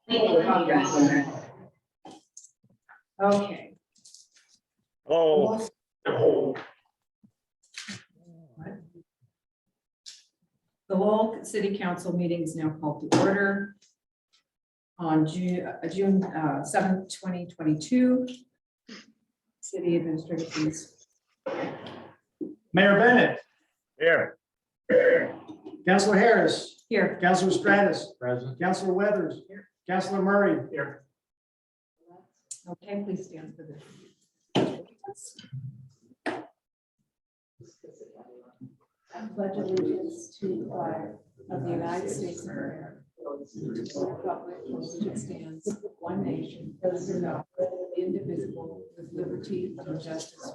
Okay. Oh, The Lowell City Council meeting is now called to order on June 7th, 2022. City Administrator, please. Mayor Bennett, here. Councilor Harris, Here. Councilor Stratus, Present. Councilor Weathers, Councilor Murray. Here. Okay, please stand for this. I pledge allegiance to the flag of the United States of America, which stands one nation, under God, indivisible, with liberty and justice.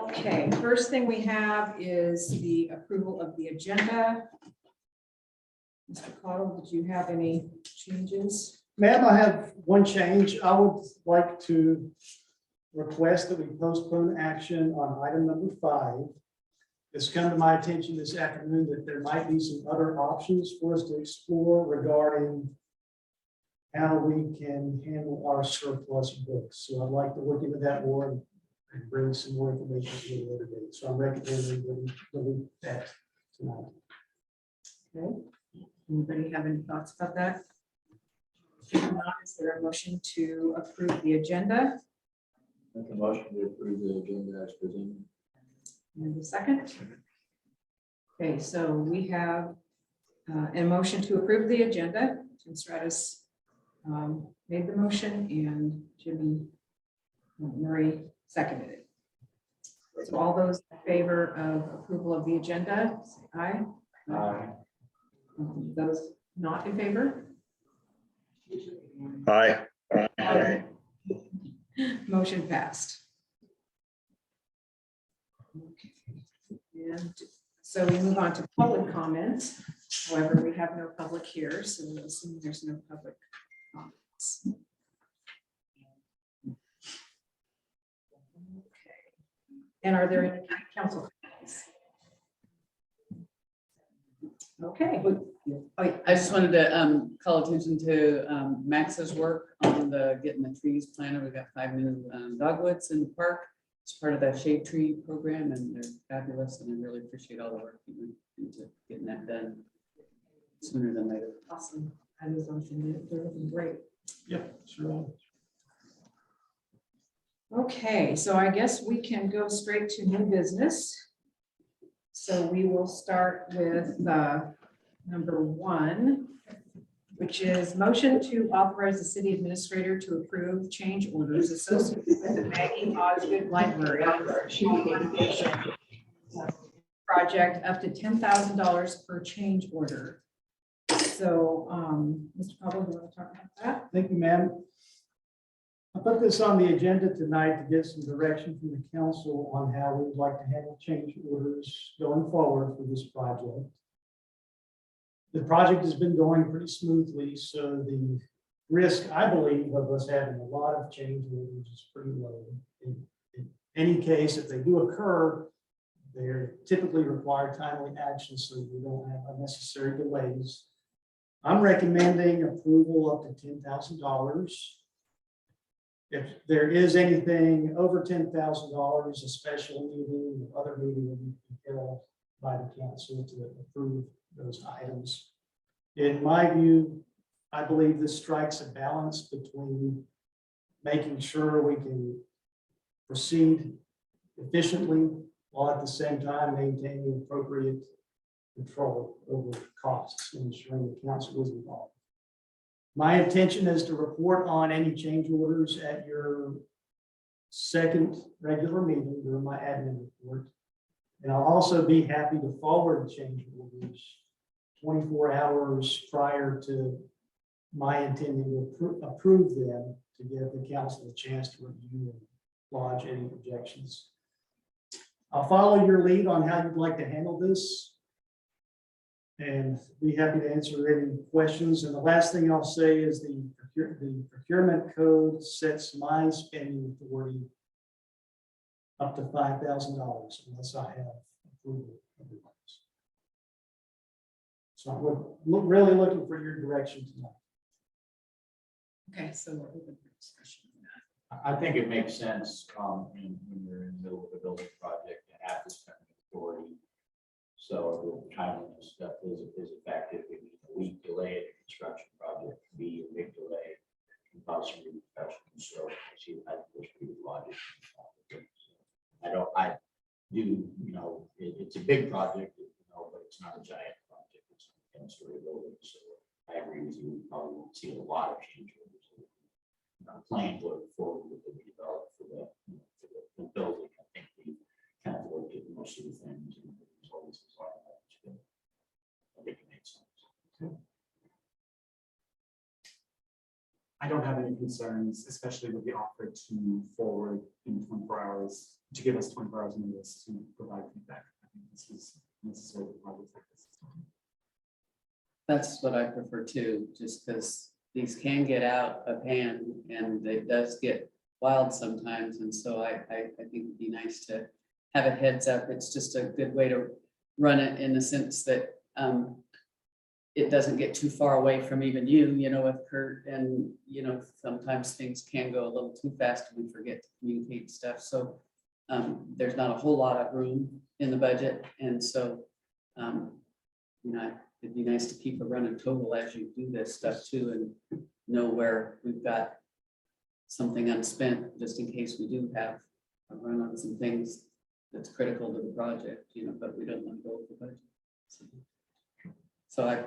Okay, first thing we have is the approval of the agenda. Mr. Cottle, did you have any changes? Ma'am, I have one change. I would like to request that we postpone action on item number 5. It's come to my attention this afternoon that there might be some other options for us to explore regarding how we can handle our surplus books. So I'd like to look into that more and bring some more information to you later date. So I'm recommending that we delete that tonight. Okay. Anybody have any thoughts about that? If not, is there a motion to approve the agenda? Make a motion to approve the agenda as presented. And a second? Okay, so we have a motion to approve the agenda. Tim Stratus made the motion and Jimmy Murray seconded it. So all those in favor of approval of the agenda, say aye. Aye. Those not in favor? Aye. Motion passed. Okay. And so we move on to public comments. However, we have no public here, so we assume there's no public comments. Okay. And are there any council comments? Okay. Oh, yeah. I just wanted to call attention to Max's work on getting the trees planted. We've got 5 new dogwoods in the park. It's part of that shade tree program, and they're fabulous. And I really appreciate all the work you went into getting that done sooner than later. Awesome. I was awesome. They're looking great. Yep, sure. Okay, so I guess we can go straight to new business. So we will start with number 1, which is motion to authorize the city administrator to approve change orders associated with the Maggie Osgood Library project up to $10,000 per change order. So, Mr. Pablo, do you want to talk about that? Thank you, ma'am. I put this on the agenda tonight to get some direction from the council on how we would like to handle change orders going forward for this project. The project has been going pretty smoothly, so the risk, I believe, of us having a lot of change orders is pretty low. In any case, if they do occur, they're typically require timely action so we don't have unnecessary delays. I'm recommending approval up to $10,000. If there is anything over $10,000, a special meeting or other meeting will be held by the council to approve those items. In my view, I believe this strikes a balance between making sure we can proceed efficiently while at the same time maintaining appropriate control over costs and ensuring the council is involved. My intention is to report on any change orders at your second regular meeting during my admin report. And I'll also be happy to forward change orders 24 hours prior to my intending to approve them to give the council a chance to review and lodge any objections. I'll follow your lead on how you'd like to handle this and be happy to answer any questions. And the last thing I'll say is the procurement code sets my spending authority up to $5,000 unless I have approval. So really looking for your direction tonight. Okay, so we're open for discussion. I think it makes sense, when you're in the middle of a building project to have this kind of authority. So the timeliness stuff is effective. If it's a week delay in the construction project, can be a big delay, can cause some repercussions. So I see that there's pretty good logic. I do, it's a big project, but it's not a giant project. It's a 10-story building. So I agree with you. We probably won't see a lot of change orders. Plan going forward with the development for the building. I think we kind of looked at most of the things and there's always a lot of that. I think it makes sense. I don't have any concerns, especially with the offer to move forward in 24 hours, to give us 24 hours notice to provide feedback. I think this is necessary for projects like this. That's what I prefer too, just because these can get out of hand and it does get wild sometimes. And so I think it'd be nice to have a heads up. It's just a good way to run it in the sense that it doesn't get too far away from even you, with Kurt. And, sometimes things can go a little too fast and we forget to communicate stuff. So there's not a whole lot of room in the budget. And so, it'd be nice to keep a running total as you do this stuff too, and know where we've got something unspent, just in case we do have a run on some things that's critical to the project, but we don't want to go over the budget. So I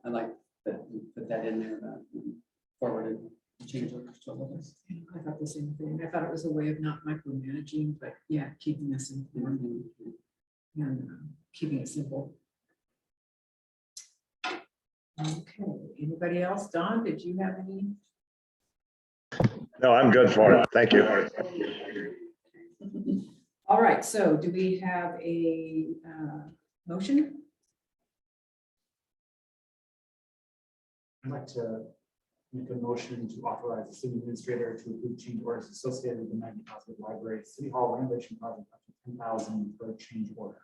like that we put that in there about forwarded change orders to all of us. I thought the same thing. I thought it was a way of not micromanaging, but yeah, keeping us informed and keeping it simple. Okay, anybody else? Don, did you have any? No, I'm good for it. Thank you. All right, so do we have a motion? I'd like to make a motion to authorize the city administrator to approve change orders associated with the Maggie Positive Library City Hall renovation project up to $10,000 per change order.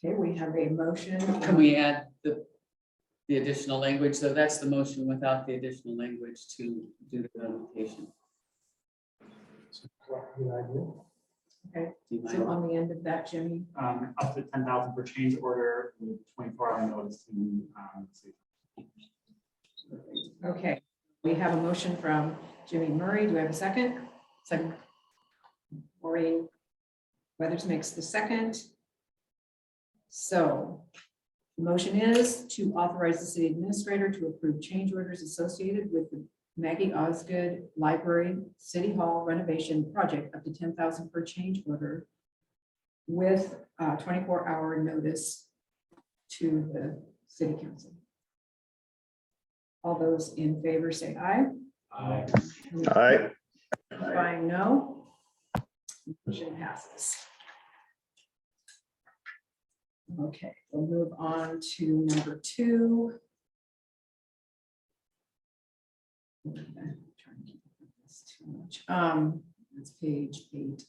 Okay, we have a motion. Can we add the additional language? So that's the motion without the additional language to do the notification. Good idea. Okay, Do you so mind? on the end of that, Jimmy, Up to $10,000 per change order with 24-hour notice to city. okay, we have a motion from Jimmy Murray. Do we have a second? Second. Maureen Weathers makes the second. So the motion is to authorize the city administrator to approve change orders associated with the Maggie Osgood Library City Hall renovation project up to $10,000 per change order with 24-hour notice to the city council. All those in favor say aye. Aye. All right. By no. Motion passes. Okay, we'll move on to number 2. I'm trying to keep up with this too much. That's page 8.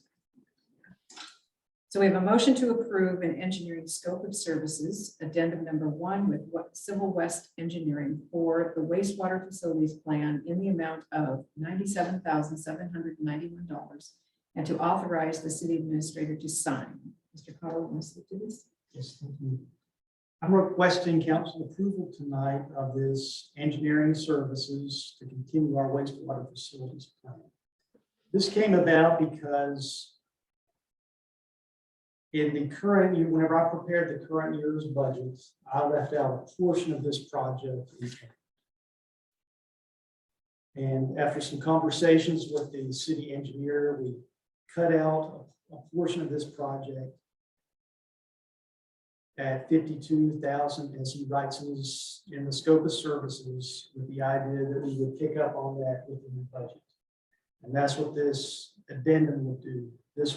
So we have a motion to approve an engineering scope of services, addendum number 1 with Civil West Engineering for the wastewater facilities plan in the amount of $97,791 and to authorize the city administrator to sign. Mr. Cottle, want to speak to this? Yes, thank you. I'm requesting council approval tonight of this engineering services to continue our wastewater facilities plan. This came about because in the current year, whenever I prepared the current year's budget, I left out a portion of this project. And after some conversations with the city engineer, we cut out a portion of this project at $52,000, as he writes in the scope of services, with the idea that we would pick up on that within the budget. And that's what this addendum would do. This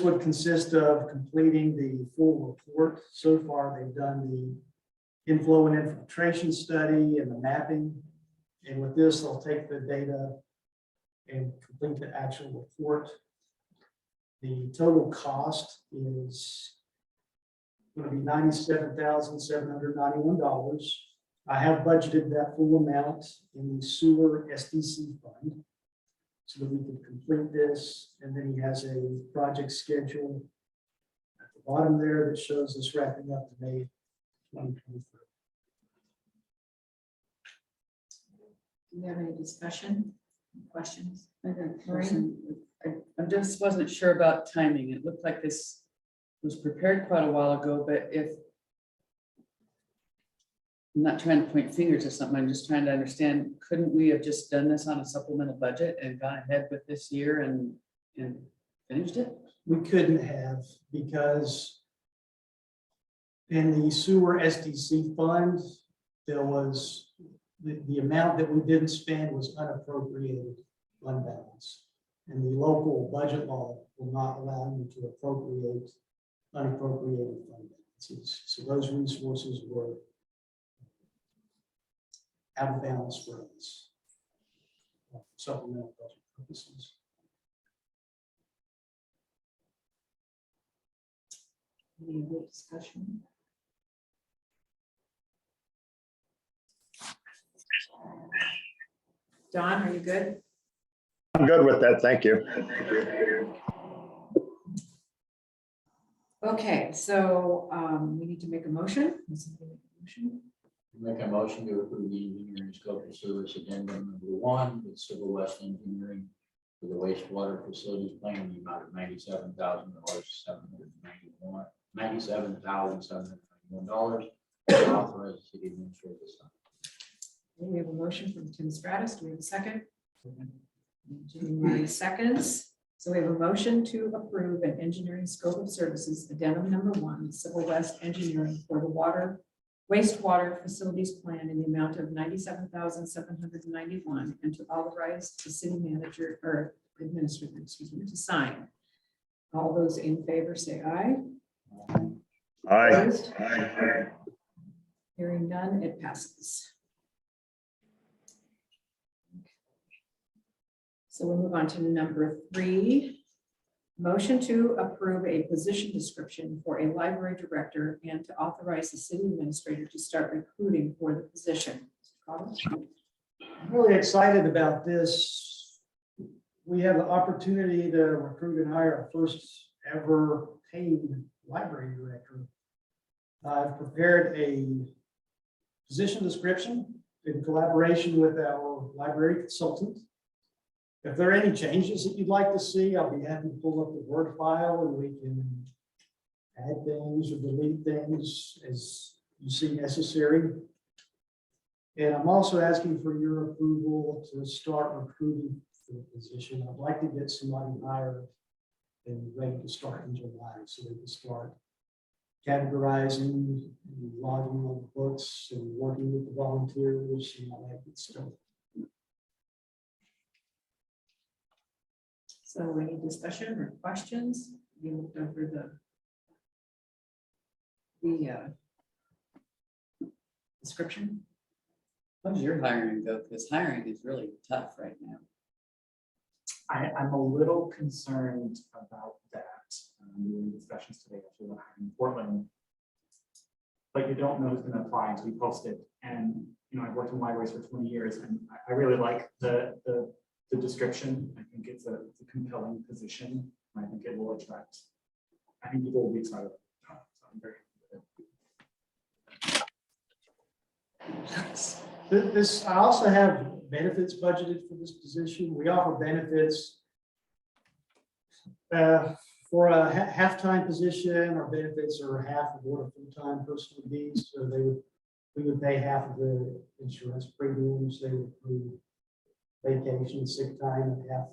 would consist of completing the full report. So far, they've done the inflow and infiltration study and the mapping. And with this, they'll take the data and complete the actual report. The total cost is going to be $97,791. I have budgeted that full amount in the sewer SDC fund so that we can complete this. And then he has a project schedule at the bottom there that shows us wrapping up to May 2023. Do you have any discussion, questions? I got a question. I just wasn't sure about timing. It looked like this was prepared quite a while ago, but if I'm not trying to point fingers or something, I'm just trying to understand, couldn't we have just done this on a supplemental budget and gone ahead with this year and finished it? We couldn't have, because in the sewer SDC fund, there was the amount that we didn't spend was unappropriated fund balance. And the local budget law will not allow you to appropriate unappropriated fund balances. So those resources were out of balance for us. Supplemental budget purposes. Any other discussion? Don, are you good? I'm good with that. Thank you. Okay, so we need to make a motion. Make a motion to approve the engineering scope of service addendum number 1 with Civil West Engineering for the wastewater facilities plan in the amount of $97,791. $97,791. Authorize the city administrator to sign. We have a motion from Tim Stratus. Do we have a second? Jimmy Murray seconds. So we have a motion to approve an engineering scope of services addendum number 1, Civil West Engineering for the wastewater facilities plan in the amount of $97,791, and to authorize the city manager or administrator, excuse me, to sign. All those in favor say aye. Aye. Opposed? Hearing none, it passes. So we'll move on to number 3. Motion to approve a position description for a library director and to authorize the city administrator to start recruiting for the position. I'm really excited about this. We have the opportunity to recruit and hire our first ever paid library director. I've prepared a position description in collaboration with our library consultant. If there are any changes that you'd like to see, I'll be happy to pull up the Word file and we can add things or delete things as you see necessary. And I'm also asking for your approval to start recruiting for the position. I'd like to get somebody hired and ready to start in July so they can start categorizing and logging on the books and working with the volunteers and all that good stuff. So any discussion or questions? You looked over the description. How's your hiring go? Because hiring is really tough right now. I'm a little concerned about that. We were in discussions today actually about hiring in Portland. But you don't know who's going to apply until you post it. And I've worked in libraries for 20 years, and I really like the description. I think it's a compelling position. I think it will attract. I think people will be excited about it. So I'm very This, I also have benefits budgeted for this position. We offer benefits for a half-time position. Our benefits are half of what a full-time person would be. So we would pay half of the insurance premiums. They would include vacation, sick time, and half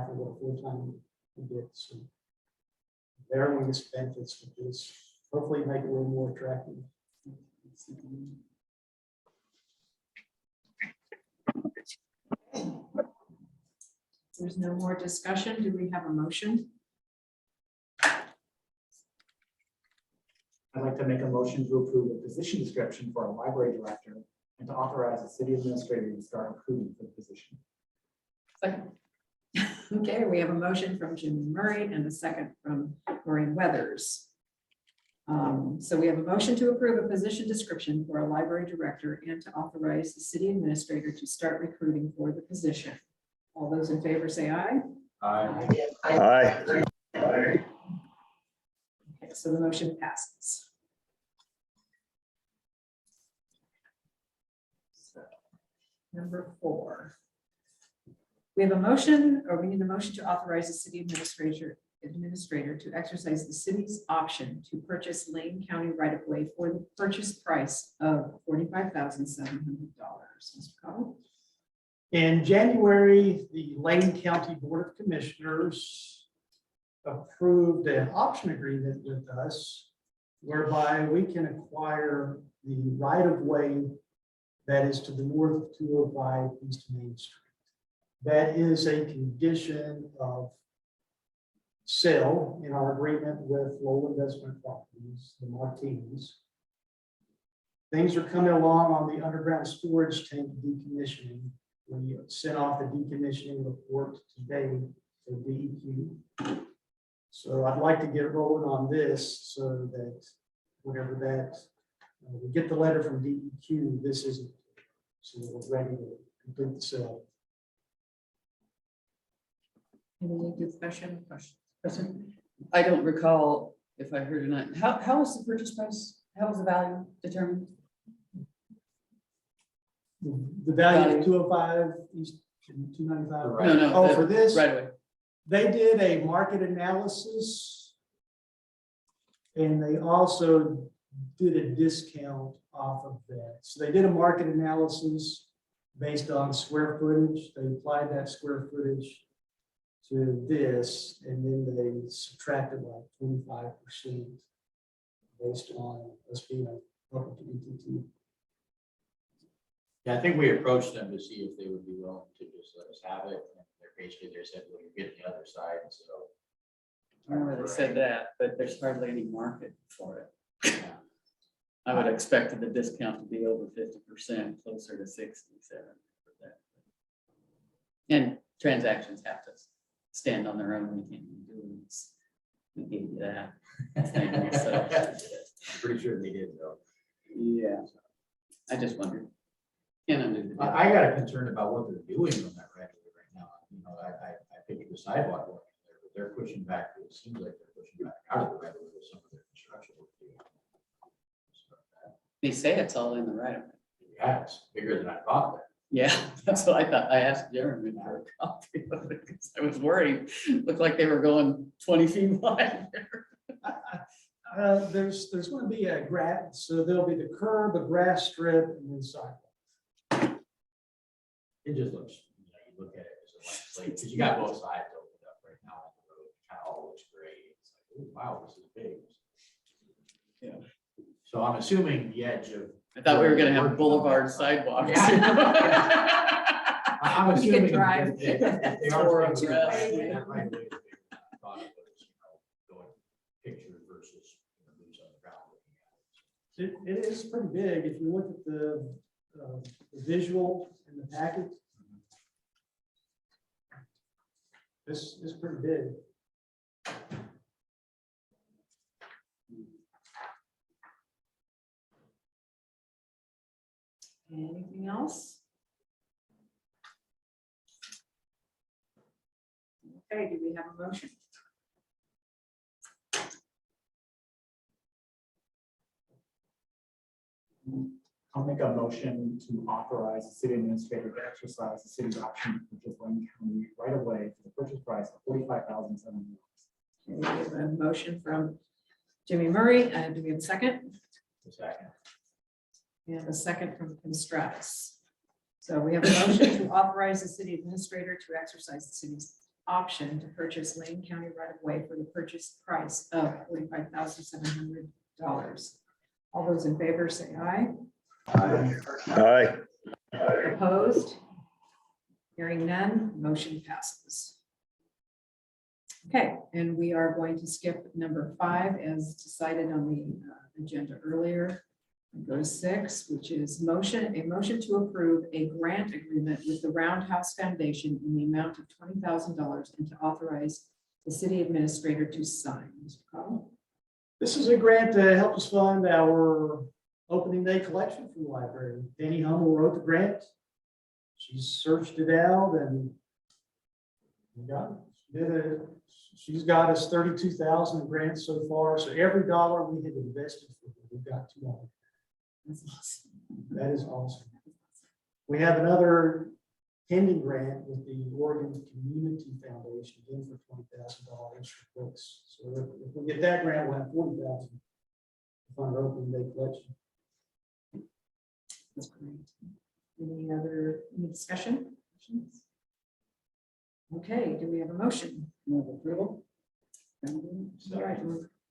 of what a full-time would get. So everyone gets benefits with this. Hopefully make it a little more attractive. There's no more discussion. Do we have a motion? I'd like to make a motion to approve a position description for a library director and to authorize the city administrator to start recruiting for the position. Second. Okay, we have a motion from Jim Murray and a second from Maureen Weathers. So we have a motion to approve a position description for a library director and to authorize the city administrator to start recruiting for the position. All those in favor say aye. Aye. Okay, so the motion passes. So, number 4. We have a motion, or we need a motion to authorize the city administrator to exercise the city's option to purchase Lane County right-of-way for the purchase price of $45,700. Mr. Cottle? In January, the Lane County Board of Commissioners approved an option agreement with us whereby we can acquire the right-of-way that is to the north of 205 East Main Street. That is a condition of sale in our agreement with Lowell Investment Properties, the Martinis. Things are coming along on the underground storage tank decommissioning. We sent off the decommissioning report today to DEQ. So I'd like to get rolling on this so that whenever that, we get the letter from DEQ, this isn't, so we're ready to complete the sale. Any discussion? Question? I don't recall if I heard or not. How was the purchase price? How was the value determined? The value of 205 East 295. Right. No, Oh, the for this? right away. They did a market analysis. And they also did a discount off of that. So they did a market analysis based on square footage. They applied that square footage to this, and then they subtracted like 25% based on us being a public entity. Yeah, I think we approached them to see if they would be willing to just let us have it. And they're basically, they said, well, you're getting the other side, so. I remember they said that, but there's hardly any market for it. I would expect the discount to be over 50%, closer to 67. And transactions have to stand on their own. We can't do this. We gave you that. So, I'm pretty sure they did though. yeah, I just wondered. Can't undo the I got a concern about what they're doing on that right now. You know, I picture the sidewalk going in there, but they're pushing back. It seems like they're pushing back out of the right of way with some of their construction work. They say it's all in the right of way. Yeah, it's bigger than I thought. Yeah, that's what I thought. I asked Jeremy for a copy of it because I was worried. Looked like they were going 20 feet wide. There's going to be a grass, so there'll be the curb, a grass strip, and then sidewalk. It just looks, you know, you look at it as a blank slate, because you got both sides opened up right now on the road, it kind of all looks great. It's like, oh, wow, this is big. Yeah. So I'm assuming the edge of. I thought we were gonna have boulevard sidewalks. I'm You can assuming drive. if they are. Or taking a dress. that right way, I thought it was, you know, going picture versus, you know, boots on the ground looking at it. It is pretty big. If you look at the visual in the packet, this is pretty big. Anything else? Okay, do we have a motion? I'll make a motion to authorize the city administrator to exercise the city's option to purchase Lane County right away for the purchase price of $45,700. Okay, we have a motion from Jimmy Murray. Do we have a second? The second. And a second from Stratus. So we have a motion to authorize the city administrator to exercise the city's option to purchase Lane County right of way for the purchase price of $45,700. All those in favor say aye. Aye. Opposed? Hearing none, motion passes. Okay, and we are going to skip number 5 as decided on the agenda earlier. And go to 6, which is a motion to approve a grant agreement with the Roundhouse Foundation in the amount of $20,000 and to authorize the city administrator to sign. Mr. Cottle? This is a grant to help us fund our opening day collection from the library. Danny Hummel wrote the grant. She searched it out and we got it. She did it. She's got us 32,000 in grants so far. So every dollar we had invested for her, we got $2. That's awesome. That is awesome. We have another pending grant with the Oregon Community Foundation, again for $20,000 for books. So if we get that grant, we'll have 40,000 to fund our opening day collection. That's great. Any discussion? Questions? Okay, do we have a motion? Move approval. All right,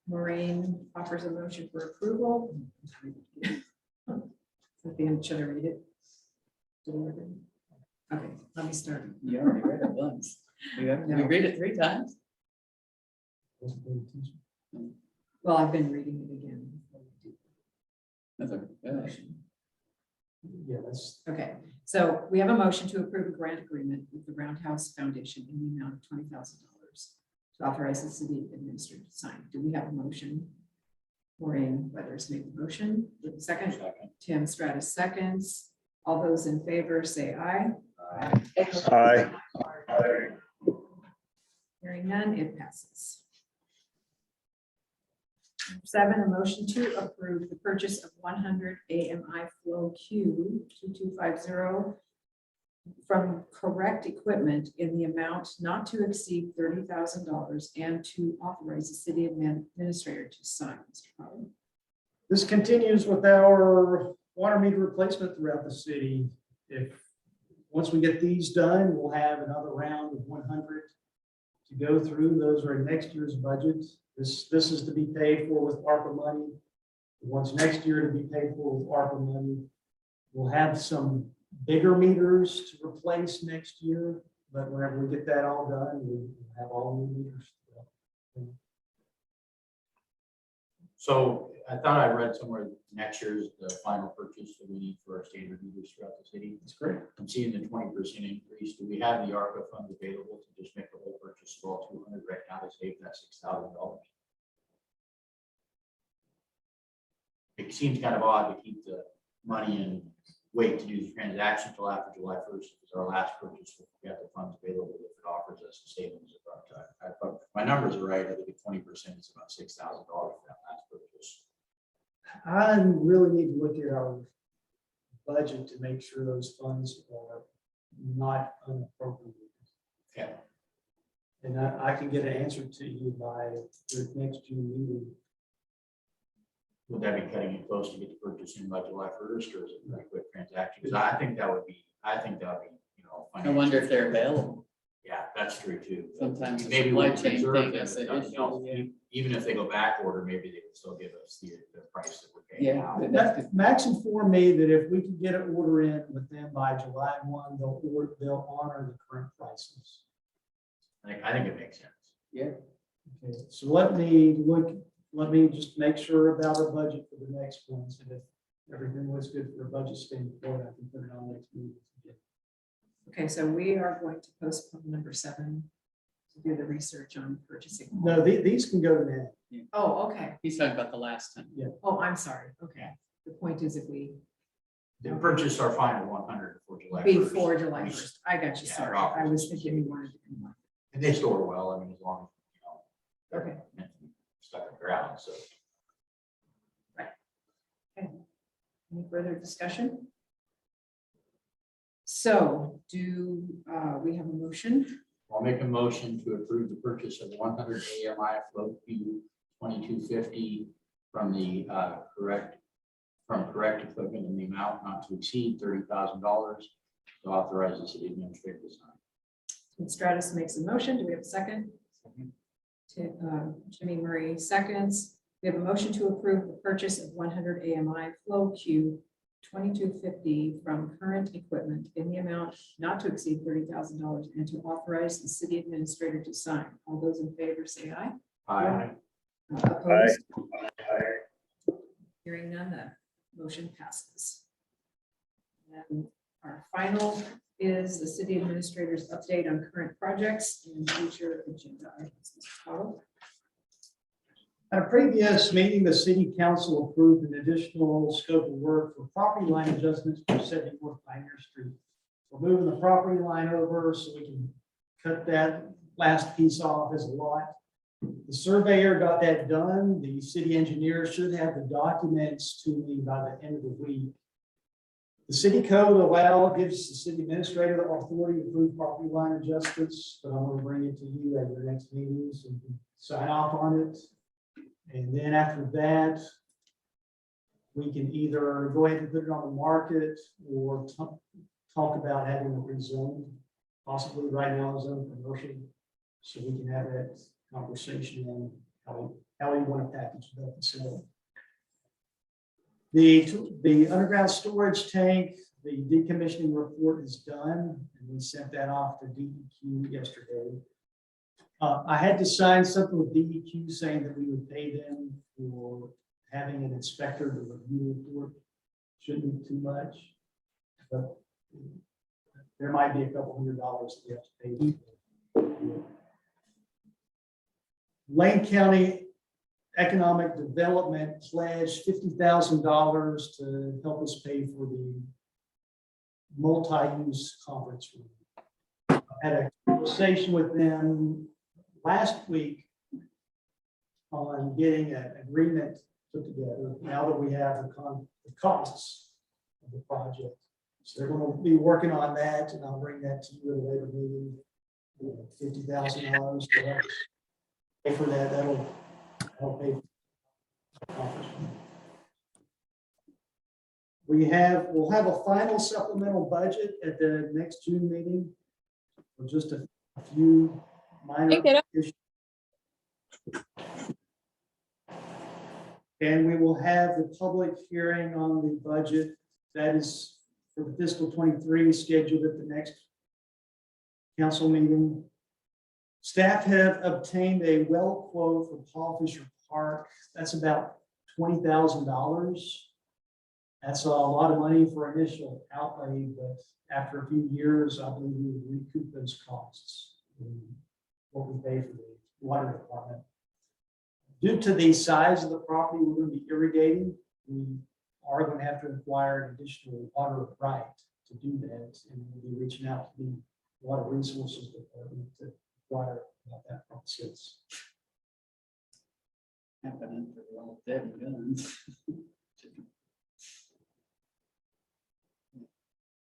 Maureen offers a motion for approval. At the end, should I read it? Okay, let me start. You already read it once. You read it 3 times? Wasn't paying attention. Well, I've been reading it again. That's okay. Motion. Yeah, that's, Okay, so we have a motion to approve a grant agreement with the Roundhouse Foundation in the amount of $20,000 to authorize the city administrator to sign. Do we have a motion? Maureen Weathers made the motion. With a second, Second. Tim Stratus seconds. All those in favor say aye. Aye. Hearing none, it passes. 7, a motion to approve the purchase of 100 AMI Flow Q 2250 from Correct Equipment in the amount not to exceed $30,000 and to authorize the city administrator to sign. Mr. Powell. this continues with our water meter replacement throughout the city. Once we get these done, we'll have another round of 100 to go through. Those are in next year's budget. This is to be paid for with ARPA money. Once next year to be paid for with ARPA money. We'll have some bigger meters to replace next year, but whenever we get that all done, we'll have all new meters. So I thought I read somewhere next year's the final purchase that we need for our standard meters throughout the city. That's great. I'm seeing the 20% increase. Do we have the ARPA funds available to just make the whole purchase of all 200 right now to save that $6,000? It seems kind of odd to keep the money and wait to do the transaction until after July 1st, because our last purchase, we have the funds available if it offers us a savings of about, if my numbers are right, I think 20% is about $6,000 for that last purchase. I really need to look at our budget to make sure those funds are not unappropriated. Okay. And I can get an answer to you by the next June meeting. Would that be cutting it close to get the purchase in by July 1st, or is it a quick transaction? Because I think that would be, you know. I wonder if they're available. Yeah, that's true too. Sometimes the Maybe supply we chain preserve thing them, is an but, you know, issue, yeah. even if they go back order, maybe they would still give us the price that we're paying Yeah, now. but that's good. Max informed me that if we can get an order in with them by July 1, they'll honor the current prices. I think it makes sense. Yeah. Okay, so let me just make sure about our budget for the next ones, and if everything was good for a budget standpoint, I can put it on next meeting. Okay, so we are going to postpone number 7 to do the research on purchasing. No, these can go now. Oh, okay. He's talking about the last time. Oh, I'm sorry. Okay. The point is if we, They purchased our final 100 before July 1st. before July 1st, I got you. Yeah, Sorry. drop I it. was thinking we wanted to combine. And they store well, I mean, as long as, you know, Okay. they're stuck in the ground, so. Any further discussion? So do we have a motion? I'll make a motion to approve the purchase of 100 AMI float Q 2250 from the correct equipment in the amount not to exceed $30,000 to authorize the city administrator to sign. Stratus makes a motion. Do we have a second? Jimmy Murray seconds. We have a motion to approve the purchase of 100 AMI Flow Q 2250 from Current Equipment in the amount not to exceed $30,000 and to authorize the city administrator to sign. All those in favor say aye. Aye. Opposed? Hearing none, the motion passes. And our final is the city administrator's update on current projects and future agenda items. Mr. Cottle? At a previous meeting, the city council approved an additional scope of work for property line adjustments for 74 Pioneer Street. We're moving the property line over so we can cut that last piece off as a lot. The surveyor got that done. The city engineer should have the documents to me by the end of the week. The city code gives the city administrator the authority to approve property line adjustments, but I'm going to bring it to you at your next meeting so you can sign off on it. And then after that, we can either go ahead and put it on the market or talk about having it rezoned, possibly right now zone commercial. So we can have that conversation on how we want to package it up and sell it. The underground storage tank, the decommissioning report is done, and we sent that off to DEQ yesterday. I had to sign something with DEQ saying that we would pay them for having an inspector to review the report. Shouldn't be too much, but there might be a couple $100 that we have to pay. Lane County Economic Development pledged $50,000 to help us pay for the multi-use conference room. I had a conversation with them last week on getting an agreement put together now that we have the costs of the project. So they're going to be working on that, and I'll bring that to you at a later meeting. $50,000 to help pay for that. That'll help pay for the conference room. We'll have a final supplemental budget at the next June meeting with just a few minor issues. And we will have the public hearing on the budget that is for the fiscal 23 scheduled at the next council meeting. Staff have obtained a well quote for Paul Fisher Park. That's about $20,000. That's a lot of money for initial outlay, but after a few years, I believe we will recoup those costs. What we pay for the water department. Due to the size of the property we're going to be irrigating, we are going to have to acquire an additional water right to do that, and we'll be reaching out to the Water Resources Department to acquire that process. Happening for the old dead and guns.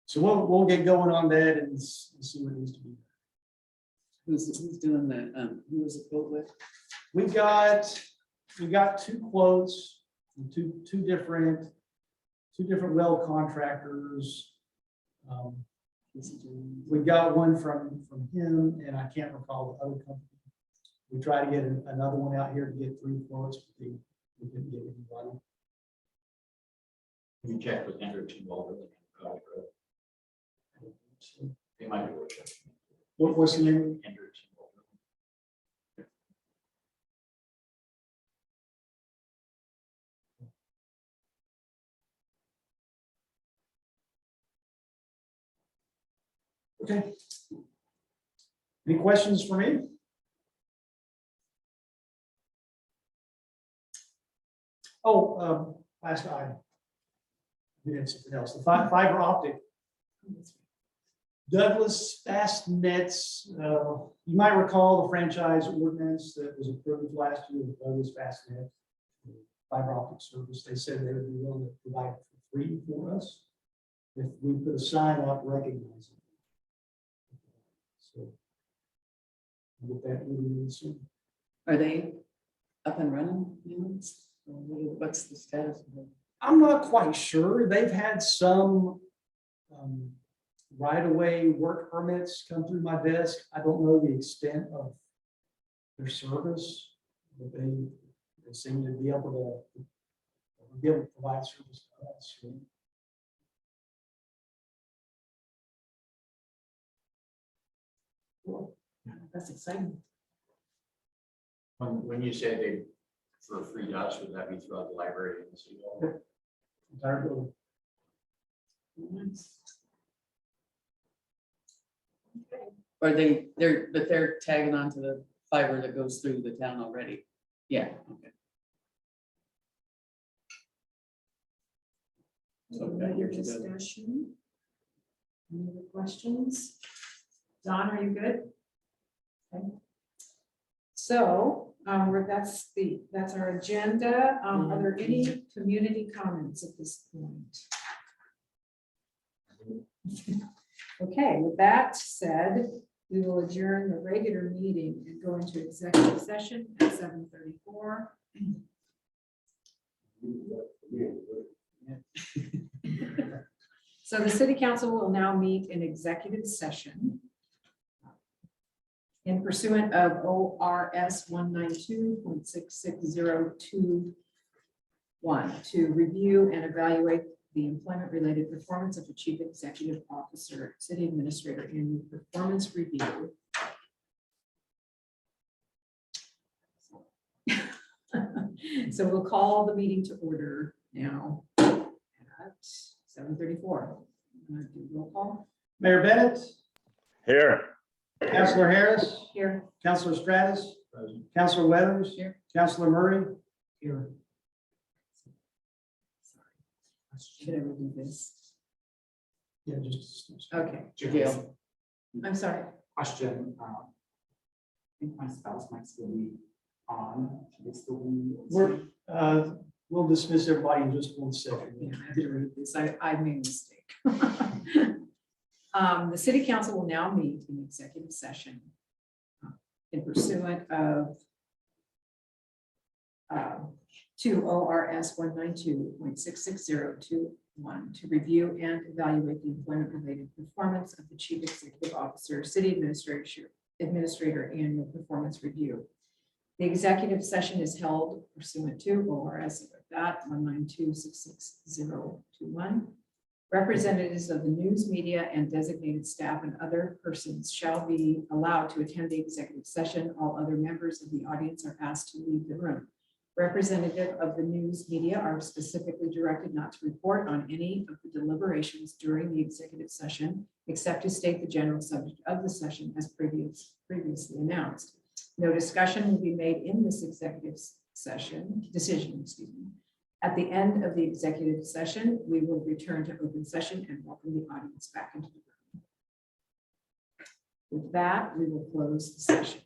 So we'll get going on that and see what needs to be done. Who's doing the, who was the quote with? We got two quotes from two different well contractors. We got one from him, and I can't recall the other company. We tried to get another one out here to get 3 quotes, but we didn't get anybody. You check with Hendrickson Walter. They might be working. What's the name? Hendrickson Walter. Okay. Any questions for me? Oh, last item. We had something else. The fiber optic. Douglas Fast Nets. You might recall the franchise ordinance that was approved last year with Douglas Fast Net fiber optic service. They said they would be willing to provide it for free for us if we put a sign up recognizing it. So we'll get that moving soon. Are they up and running? What's the status of it? I'm not quite sure. They've had some right-of-way work permits come through my desk. I don't know the extent of their service, but they seem to be able to provide service to us. That's exciting. When you say they for free to us, would that be throughout the library and the city hall? Entire building. Are they're tagging onto the fiber that goes through the town already? Yeah, okay. Any other discussion? Any other questions? Don, are you good? Okay. So, that's our agenda. Are there any community comments at this point? Okay, with that said, we will adjourn the regular meeting and go into executive session at 7:34. So the city council will now meet in executive session in pursuant of ORS 192.66021 to review and evaluate the employment-related performance of the chief executive officer, city administrator, annual performance review. So we'll call the meeting to order now at 7:34. Do roll call Mayor Bennett, Here. Councilor Harris, here. Councilor Stratus, Councilor Weathers, Here. Councilor Murray. Here. Should I redo this? Yeah, just. Okay, Gail. I'm sorry. Question. I think my spouse might still be on. Should they still be? We'll dismiss everybody in just 1 second. Yeah, I did read this. I made a mistake. The city council will now meet in executive session in pursuant of 2 ORS 192.66021 to review and evaluate the employment-related performance of the chief executive officer, city administrator annual performance review. The executive session is held pursuant to ORS 192.66021. Representatives of the news media and designated staff and other persons shall be allowed to attend the executive session. All other members of the audience are asked to leave the room. Representative of the news media are specifically directed not to report on any of the deliberations during the executive session, except to state the general subject of the session as previously announced. No discussion will be made in this executive decision. At the end of the executive session, we will return to open session and welcome the audience back into the room. With that, we will close the session.